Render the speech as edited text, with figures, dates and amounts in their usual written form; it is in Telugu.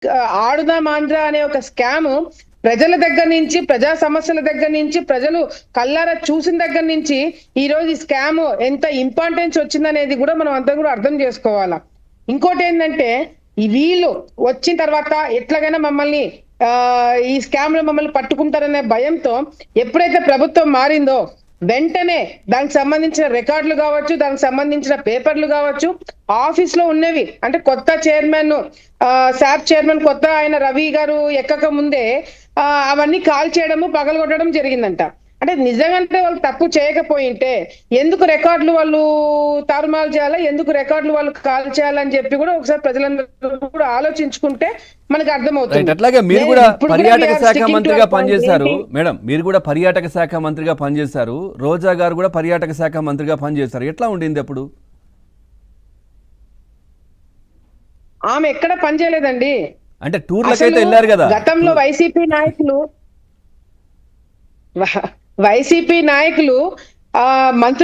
ఆడుదాం ఆంధ్ర అనే ఒక స్కామ్ ప్రజల దగ్గర నుంచి, ప్రజా సమస్యల దగ్గర నుంచి, ప్రజలు కళ్ళారా చూసిన దగ్గర నుంచి ఈ రోజు ఈ స్కామ్ ఎంత ఇంపార్టెన్స్ వచ్చిందనేది కూడా మనం అంతా కూడా అర్థం చేసుకోవాలా. ఇంకోటి ఏంటంటే ఈ వీళ్ళు వచ్చిన తర్వాత ఎట్లాగైనా మమ్మల్ని ఈ స్కామ్ లో మమ్మల్ని పట్టుకుంటారనే భయంతో ఎప్పుడైతే ప్రభుత్వం మారిందో వెంటనే దానికి సంబంధించిన రికార్డులు కావచ్చు, దానికి సంబంధించిన పేపర్లు కావచ్చు, ఆఫీస్ లో ఉన్నవి అంటే కొత్త చైర్మన్ శాప్ చైర్మన్ కొత్త ఆయన రవి గారు ఎక్కక ముందే అవన్నీ కాల్ చేయడము పగలగొట్టడం జరిగిందంట. అంటే నిజంగానే వాళ్ళు తప్పు చేయకపోయింటే ఎందుకు రికార్డులు వాళ్ళు తారుమారు చేయాలా, ఎందుకు రికార్డులు వాళ్ళు కాల్ చేయాలని చెప్పి కూడా ఒకసారి ప్రజలందరూ కూడా ఆలోచించుకుంటే మనకు అర్థమవుతుంది. అట్లాగే మీరు కూడా పర్యాటక శాఖ మంత్రిగా పనిచేశారు మేడం, మీరు కూడా పర్యాటక శాఖ మంత్రిగా పనిచేశారు, రోజా గారు కూడా పర్యాటక శాఖ మంత్రిగా పనిచేశారు. ఎట్లా ఉండింది అప్పుడు? ఆమె ఎక్కడ పనిచేయలేదండి. అంటే టూర్లకైతే వెళ్ళారు కదా. గతంలో వైసీపీ నాయకులు మంత్రి